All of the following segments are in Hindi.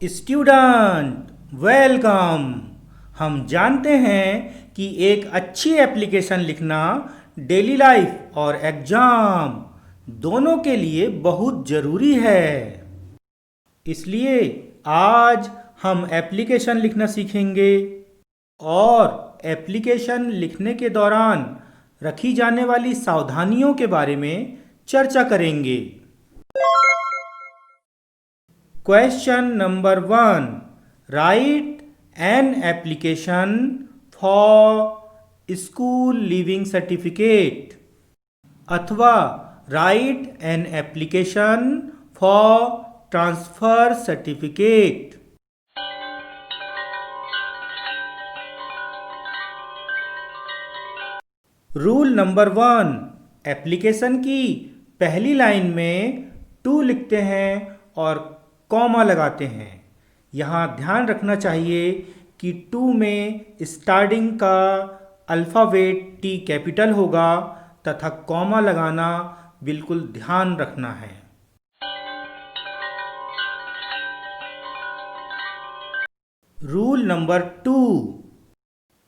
Student welcome. हम जानते हैं कि एक अच्छी एप्लीकेशन लिखना डेली लाइफ और एग्जाम दोनों के लिए बहुत ज़रूरी है। इसलिए आज हम एप्लीकेशन लिखना सीखेंगे और एप्लीकेशन लिखने के दौरान रखी जाने वाली सावधानियों के बारे में चर्चा करेंगे। Question number 1. Write an application for school leaving certificate अथवा write an application for transfer certificate। Rule number 1, application की पहली लाइन में टू लिखते हैं और कॉमा लगाते हैं। यहाँ ध्यान रखना चाहिए कि टू में स्टार्टिंग का अल्फ़ाबेट टी कैपिटल होगा तथा कॉमा लगाना बिल्कुल ध्यान रखना है। रूल नंबर 2,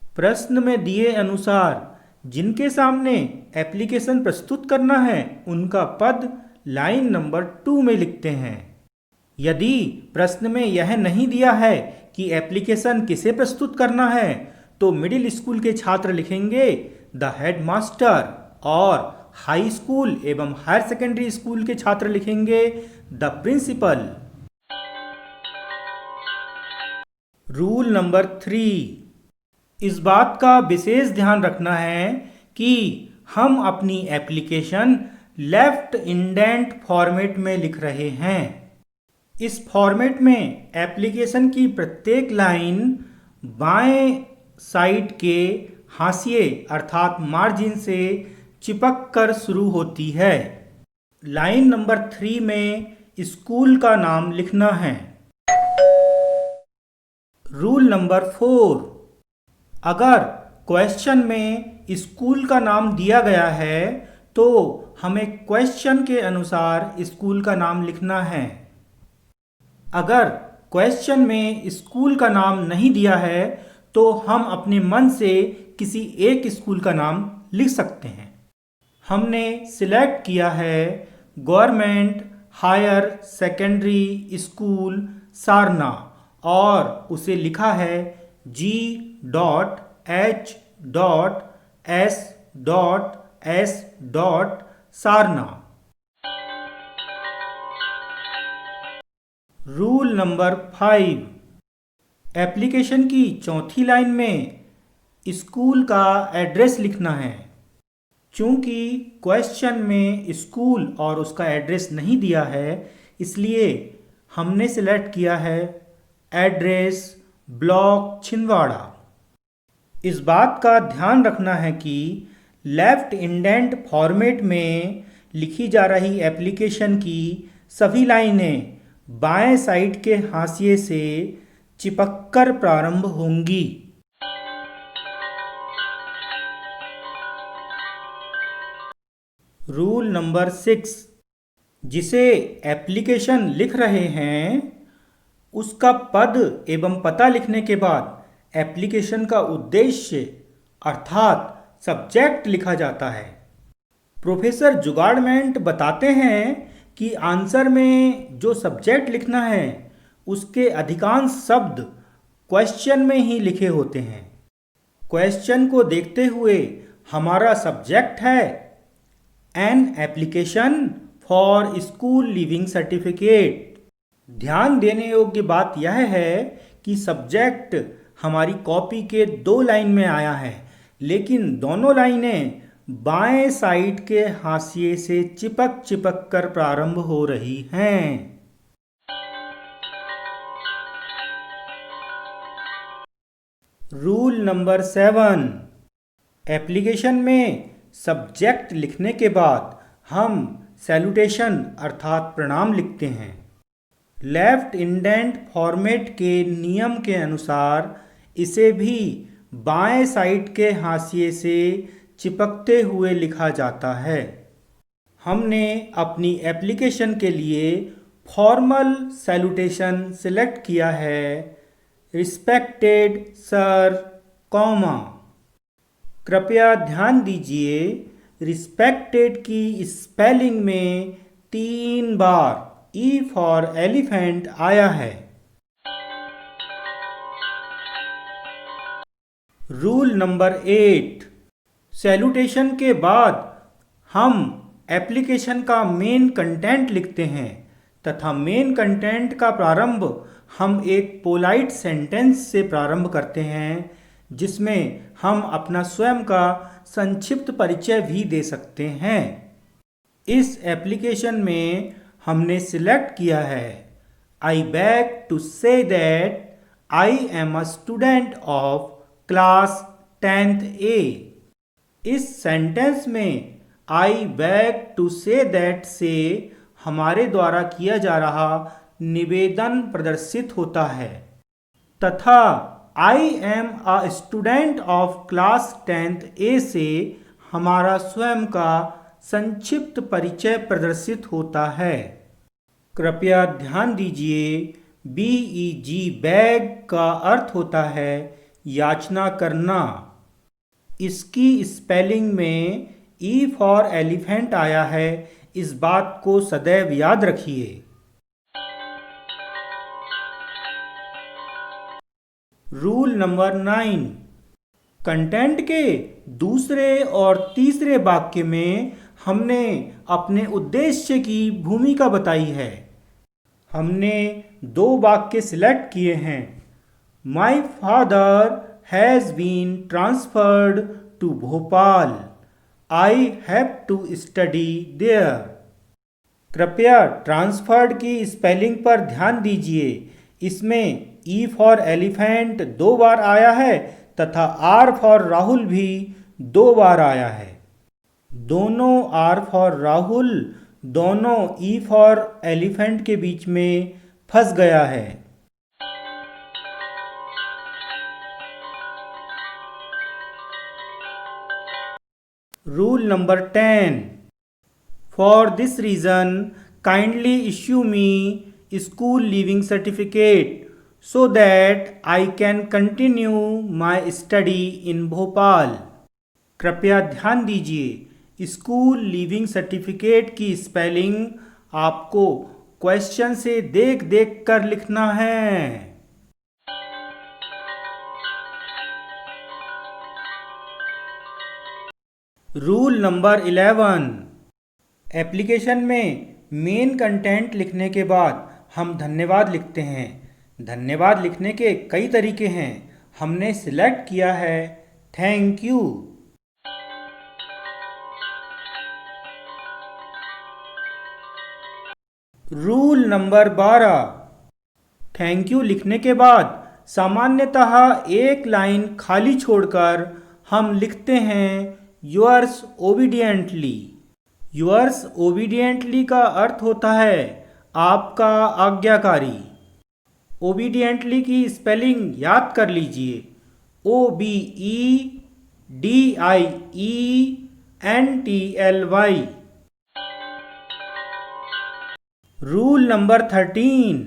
प्रश्न में दिए अनुसार जिनके सामने एप्लीकेशन प्रस्तुत करना है उनका पद लाइन नंबर 2 में लिखते हैं। यदि प्रश्न में यह नहीं दिया है कि एप्लीकेशन किसे प्रस्तुत करना है तो मिडिल स्कूल के छात्र लिखेंगे द हेडमास्टर और हाई स्कूल एवं हायर सेकेंडरी स्कूल के छात्र लिखेंगे द प्रिंसिपल। रूल नंबर 3, इस बात का विशेष ध्यान रखना है कि हम अपनी एप्लीकेशन लेफ्ट इंडेंट फॉर्मेट में लिख रहे हैं। इस फॉर्मेट में एप्लीकेशन की प्रत्येक लाइन बाएं साइड के हाशिए अर्थात मार्जिन से चिपक कर शुरू होती है। लाइन नंबर 3 में स्कूल का नाम लिखना है। रूल नंबर 4, अगर क्वेश्चन में स्कूल का नाम दिया गया है तो हमें क्वेश्चन के अनुसार स्कूल का नाम लिखना है। अगर क्वेश्चन में स्कूल का नाम नहीं दिया है तो हम अपने मन से किसी एक स्कूल का नाम लिख सकते हैं। हमने सिलेक्ट किया है गवर्नमेंट हायर सेकेंडरी स्कूल सारना और उसे लिखा है G.H.S.S. सारना। रूल नंबर 5, एप्लीकेशन की चौथी लाइन में स्कूल का एड्रेस लिखना है। चूंकि क्वेश्चन में स्कूल और उसका एड्रेस नहीं दिया है इसलिए हमने सिलेक्ट किया है एड्रेस ब्लॉक छिंदवाड़ा। इस बात का ध्यान रखना है कि लेफ्ट इंडेंट फॉर्मेट में लिखी जा रही एप्लीकेशन की सभी लाइनें बाएं साइड के हाशिए से चिपककर प्रारंभ होंगी। रूल नंबर 6, जिसे एप्लीकेशन लिख रहे हैं उसका पद एवं पता लिखने के बाद एप्लीकेशन का उद्देश्य अर्थात सब्जेक्ट लिखा जाता है। प्रोफेसर जुगाड़मेंट बताते हैं कि आंसर में जो सब्जेक्ट लिखना है उसके अधिकांश शब्द क्वेश्चन में ही लिखे होते हैं। क्वेश्चन को देखते हुए हमारा सब्जेक्ट है an application for school leaving certificate. ध्यान देने योग्य बात यह है कि सब्जेक्ट हमारी कॉपी के 2 लाइन में आया है लेकिन दोनों लाइनें बाएं साइड के हाशिए से चिपक कर प्रारंभ हो रही हैं। रूल नंबर 7, एप्लीकेशन में सब्जेक्ट लिखने के बाद हम सैल्यूटेशन अर्थात प्रणाम लिखते हैं। लेफ्ट इंडेंट फॉर्मेट के नियम के अनुसार इसे भी बाएं साइड के हाशिए से चिपकते हुए लिखा जाता है। हमने अपनी एप्लीकेशन के लिए फॉर्मल सैल्यूटेशन सिलेक्ट किया है, रिस्पेक्टेड सर, कॉमा। कृपया ध्यान दीजिए, रिस्पेक्टेड की स्पेलिंग में 3 बार ई फॉर एलिफेंट आया है। रूल नंबर 8, सैल्यूटेशन के बाद हम एप्लीकेशन का मेन कंटेंट लिखते हैं तथा मेन कंटेंट का प्रारंभ हम एक पोलाइट सेंटेंस से प्रारंभ करते हैं जिसमें हम अपना स्वयं का संक्षिप्त परिचय भी दे सकते हैं। इस एप्लीकेशन में हमने सिलेक्ट किया है, I beg to say that I am a student of class 10th A। इस सेंटेंस में I beg to say that से हमारे द्वारा किया जा रहा निवेदन प्रदर्शित होता है तथा आई am a student of class 10th A से हमारा स्वयं का संक्षिप्त परिचय प्रदर्शित होता है। कृपया ध्यान दीजिए, BEG बैग का अर्थ होता है याचना करना। इसकी स्पेलिंग में ई फॉर एलिफेंट आया है, इस बात को सदैव याद रखिए। रूल नंबर 9, कंटेंट के दूसरे और तीसरे वाक्य में हमने अपने उद्देश्य की भूमिका बताई है। हमने 2 वाक्य सिलेक्ट किए हैं, my father has been transferred to Bhopal, I have to study there. कृपया ट्रांसफर्ड की स्पेलिंग पर ध्यान दीजिए, इसमें ई फॉर एलिफेंट 2 बार आया है तथा आर फॉर राहुल भी 2 बार आया है। दोनों आर फॉर राहुल दोनों ई फॉर एलिफेंट के बीच में फंस गया है। Rule number 10, for this reason kindly issue me school leaving certificate so that I can continue my study in Bhopal. कृपया ध्यान दीजिए, स्कूल लीविंग सर्टिफिकेट की स्पेलिंग आपको क्वेश्चन से देख देख कर लिखना है। रूल नंबर 11, एप्लीकेशन में मेन कंटेंट लिखने के बाद हम धन्यवाद लिखते हैं। धन्यवाद लिखने के कई तरीके हैं, हमने सिलेक्ट किया है thank you. Rule number 12, thank you लिखने के बाद सामान्यतः एक लाइन खाली छोड़कर हम लिखते हैं योर्स ओबीडियंटली। योर्स ओबीडियंटली का अर्थ होता है आपका आज्ञाकारी। ओबीडियंटली की स्पेलिंग याद कर लीजिए, OBEDIENTLY। रूल नंबर 13,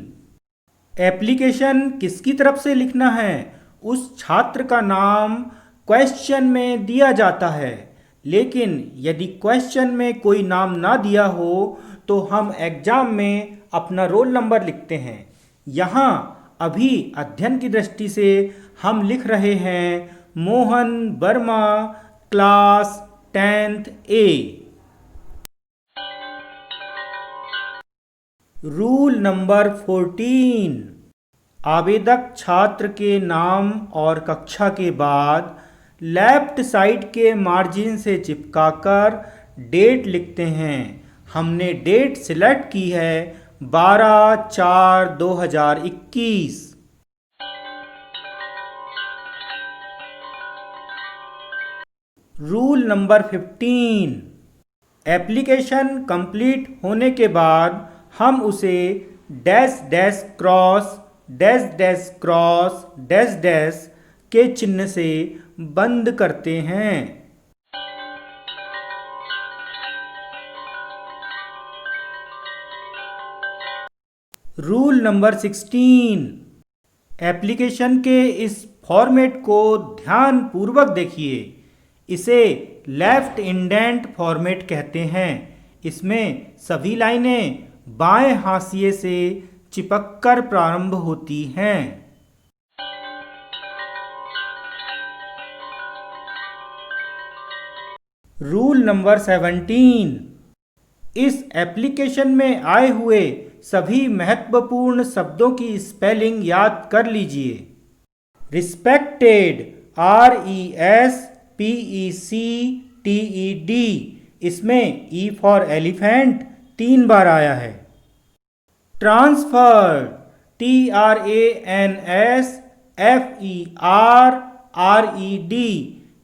एप्लीकेशन किसकी तरफ से लिखना है उस छात्र का नाम क्वेश्चन में दिया जाता है, लेकिन यदि क्वेश्चन में कोई नाम ना दिया हो तो हम एग्जाम में अपना रोल नंबर लिखते हैं। यहाँ अभी अध्ययन की दृष्टि से हम लिख रहे हैं Mohan Verma, class 10th A। Rule number 14, आवेदक छात्र के नाम और कक्षा के बाद लेफ्ट साइड के मार्जिन से चिपकाकर डेट लिखते हैं। हमने डेट सिलेक्ट की है 12/4/2021। रूल नंबर 15, एप्लीकेशन कंप्लीट होने के बाद हम उसे dash dash cross dash dash cross dash dash के चिन्ह से बंद करते हैं। Rule number 16। एप्लीकेशन के इस फॉर्मेट को ध्यान पूर्वक देखिए। इसे लेफ्ट इंडेंट फॉर्मेट कहते हैं। इसमें सभी लाइनें बाएं हाशिए से चिपककर प्रारंभ होती हैं। Rule number 17। इस एप्लीकेशन में आए हुए सभी महत्वपूर्ण शब्दों की स्पेलिंग याद कर लीजिए। रिस्पेक्टेड, RESPECTED, इसमें E फॉर एलिफेंट 3 बार आया है। ट्रांसफर्ड, TRANSFERRED,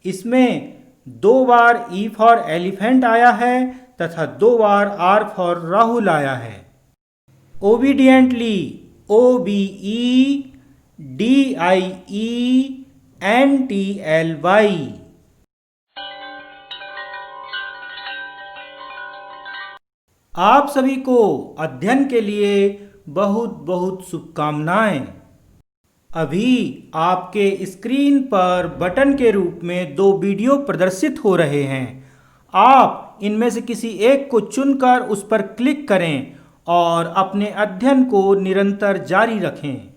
इसमें 2 बार E फॉर एलिफेंट आया है तथा 2 बार R फॉर राहुल आया है। Obediently, OBEDIENTLY। आप सभी को अध्ययन के लिए बहुत बहुत शुभकामनाएं। अभी आपके स्क्रीन पर बटन के रूप में 2 वीडियो प्रदर्शित हो रहे हैं। आप इनमें से किसी एक को चुनकर उस पर क्लिक करें और अपने अध्ययन को निरंतर जारी रखें।